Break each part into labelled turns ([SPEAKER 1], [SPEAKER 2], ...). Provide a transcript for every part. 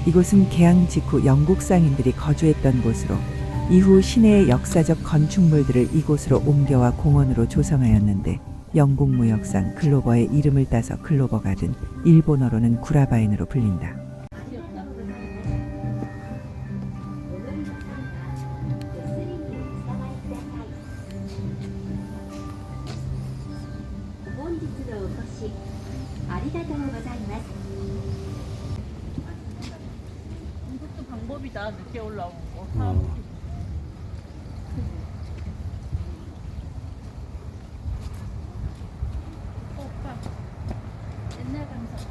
[SPEAKER 1] 이곳은 개항 직후 영국 상인들이 거주했던 곳으로 이후 시내의 역사적 건축물들을 이곳으로 옮겨와 공원으로 조성하였는데 영국 무역상 글로버의 이름을 따서 글로버가 든 일본어로는 구라바인으로 불린다.
[SPEAKER 2] 이것도 방법이다. 늦게 올라오는 거. 오빠 옛날 감성.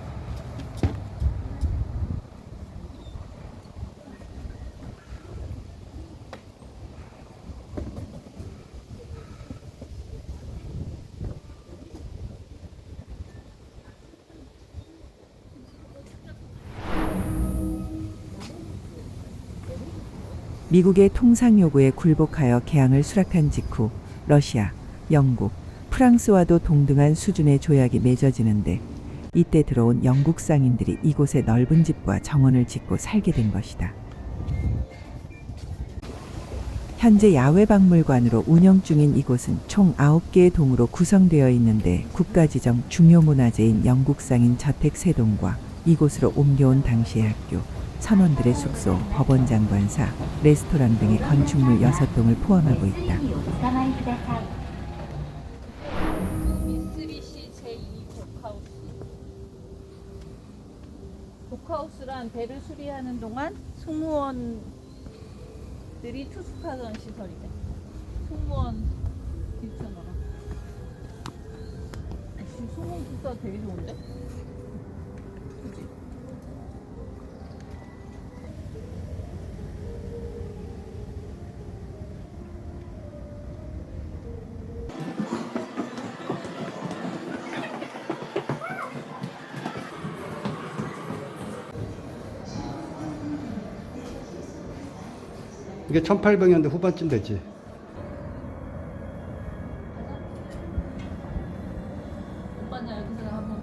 [SPEAKER 1] 미국의 통상 요구에 굴복하여 개항을 수락한 직후 러시아, 영국, 프랑스와도 동등한 수준의 조약이 맺어지는데 이때 들어온 영국 상인들이 이곳에 넓은 집과 정원을 짓고 살게 된 것이다. 현재 야외박물관으로 운영 중인 이곳은 총 9개의 동으로 구성되어 있는데 국가지정 중요문화재인 영국 상인 저택 3동과 이곳으로 옮겨온 당시의 학교, 선원들의 숙소, 법원 장관사, 레스토랑 등의 건축물 6동을 포함하고 있다.
[SPEAKER 2] 미쓰비시 제2 독하우스. 독하우스란 배를 수리하는 동안 승무원들이 투숙하던 시설이래. 승무원 있잖아. 승무원 투숙 되게 좋은데? 그치?
[SPEAKER 3] 이게 1800년대 후반쯤 됐지.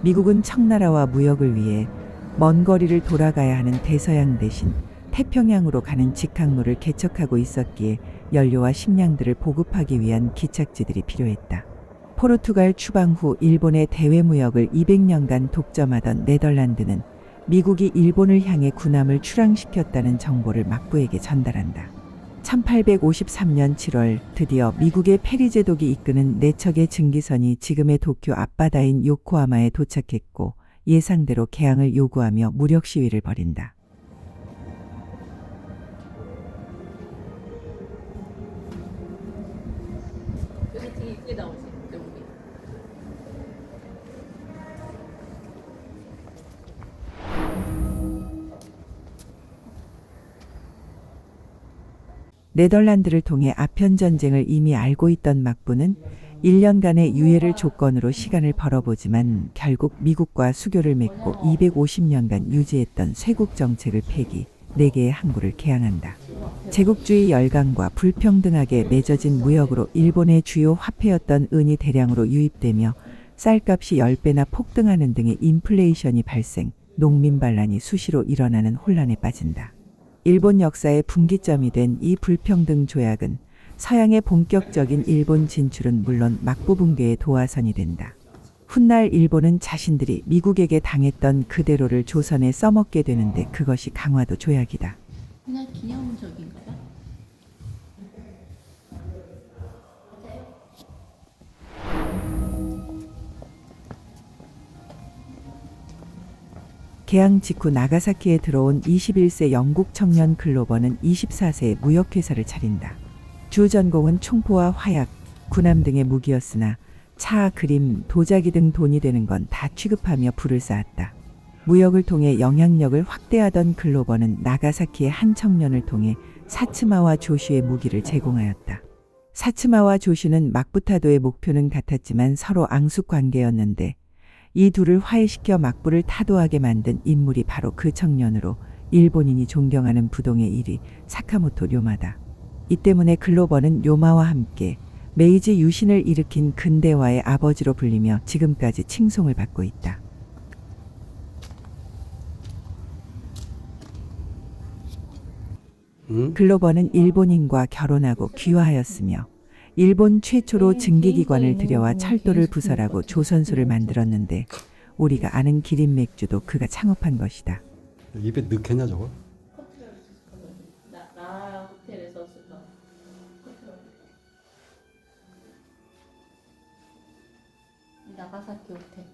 [SPEAKER 1] 미국은 청나라와 무역을 위해 먼 거리를 돌아가야 하는 대서양 대신 태평양으로 가는 직항로를 개척하고 있었기에 연료와 식량들을 보급하기 위한 기착지들이 필요했다. 포르투갈 추방 후 일본의 대외 무역을 200년간 독점하던 네덜란드는 미국이 일본을 향해 군함을 출항시켰다는 정보를 막부에게 전달한다. 1853년 7월 드디어 미국의 페리 제독이 이끄는 4척의 증기선이 지금의 도쿄 앞바다인 요코하마에 도착했고 예상대로 개항을 요구하며 무력 시위를 벌인다.
[SPEAKER 2] 여기 되게 이쁘게 나오지? 여기.
[SPEAKER 1] 네덜란드를 통해 아편 전쟁을 이미 알고 있던 막부는 1년간의 유예를 조건으로 시간을 벌어보지만 결국 미국과 수교를 맺고 250년간 유지했던 쇄국 정책을 폐기, 4개의 항구를 개항한다. 제국주의 열강과 불평등하게 맺어진 무역으로 일본의 주요 화폐였던 은이 대량으로 유입되며 쌀값이 10배나 폭등하는 등의 인플레이션이 발생, 농민 반란이 수시로 일어나는 혼란에 빠진다. 일본 역사의 분기점이 된 이 불평등 조약은 서양의 본격적인 일본 진출은 물론 막부 붕괴의 도화선이 된다. 훗날 일본은 자신들이 미국에게 당했던 그대로를 조선에 써먹게 되는데 그것이 강화도 조약이다.
[SPEAKER 2] 그냥 기념적인가 봐.
[SPEAKER 1] 개항 직후 나가사키에 들어온 21세 영국 청년 글로버는 24세에 무역회사를 차린다. 주 전공은 총포와 화약, 군함 등의 무기였으나 차, 그림, 도자기 등 돈이 되는 건 다 취급하며 불을 쌓았다. 무역을 통해 영향력을 확대하던 글로버는 나가사키의 한 청년을 통해 사츠마와 조슈의 무기를 제공하였다. 사츠마와 조슈는 막부타도의 목표는 같았지만 서로 앙숙 관계였는데 이 둘을 화해시켜 막부를 타도하게 만든 인물이 바로 그 청년으로 일본인이 존경하는 부동의 1위 사카모토 료마다. 이 때문에 글로버는 료마와 함께 메이지 유신을 일으킨 근대화의 아버지로 불리며 지금까지 칭송을 받고 있다.
[SPEAKER 3] 응?
[SPEAKER 1] 글로버는 일본인과 결혼하고 귀화하였으며 일본 최초로 증기기관을 들여와 철도를 부설하고 조선소를 만들었는데 우리가 아는 기린 맥주도 그가 창업한 것이다.
[SPEAKER 3] 입에 넣겠냐 저거?
[SPEAKER 2] 나 호텔에서 쓰던 나가사키 호텔.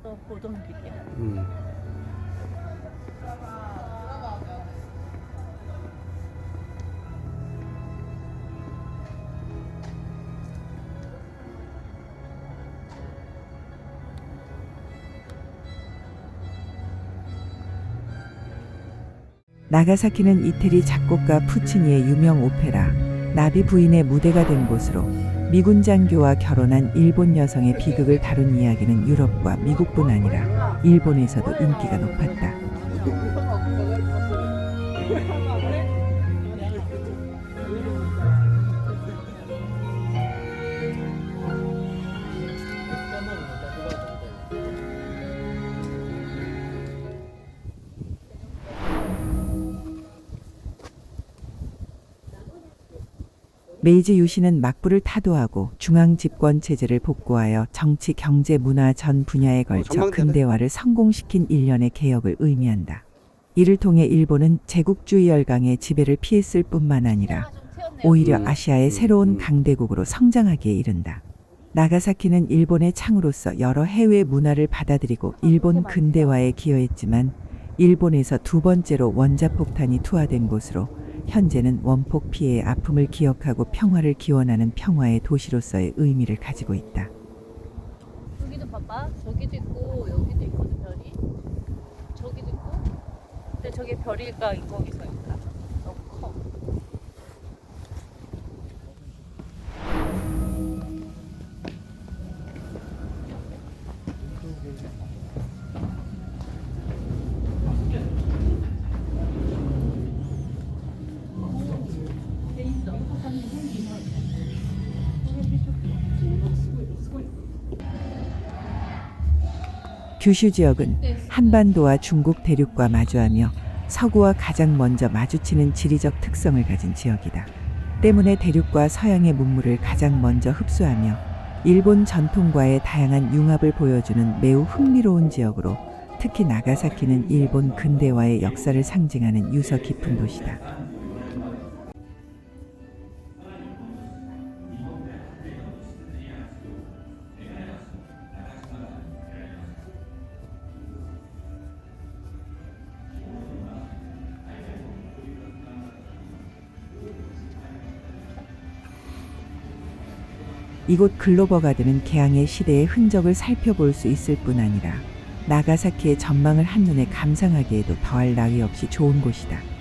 [SPEAKER 2] 또 보던 길이야.
[SPEAKER 3] 응.
[SPEAKER 1] 나가사키는 이태리 작곡가 푸치니의 유명 오페라 나비 부인의 무대가 된 곳으로 미군 장교와 결혼한 일본 여성의 비극을 다룬 이야기는 유럽과 미국뿐 아니라 일본에서도 인기가 높았다. 메이지 유시는 막부를 타도하고 중앙 집권 체제를 복구하여 정치, 경제, 문화 전 분야에 걸쳐
[SPEAKER 3] 전망대네.
[SPEAKER 1] 근대화를 성공시킨 일련의 개혁을 의미한다. 이를 통해 일본은 제국주의 열강의 지배를 피했을 뿐만 아니라 오히려 아시아의 새로운 강대국으로 성장하기에 이른다. 나가사키는 일본의 창으로서 여러 해외 문화를 받아들이고 일본 근대화에 기여했지만 일본에서 두 번째로 원자폭탄이 투하된 곳으로 현재는 원폭 피해의 아픔을 기억하고 평화를 기원하는 평화의 도시로서의 의미를 가지고 있다.
[SPEAKER 2] 여기도 봐봐. 저기도 있고 여기도 있거든 별이. 저기도 있고. 근데 저게 별일까 인공위성일까? 너무 커.
[SPEAKER 1] 규슈 지역은 한반도와 중국 대륙과 마주하며 서구와 가장 먼저 마주치는 지리적 특성을 가진 지역이다. 때문에 대륙과 서양의 문물을 가장 먼저 흡수하며 일본 전통과의 다양한 융합을 보여주는 매우 흥미로운 지역으로 특히 나가사키는 일본 근대화의 역사를 상징하는 유서 깊은 도시다. 이곳 글로버 가든은 개항의 시대의 흔적을 살펴볼 수 있을 뿐 아니라 나가사키의 전망을 한눈에 감상하기에도 더할 나위 없이 좋은 곳이다.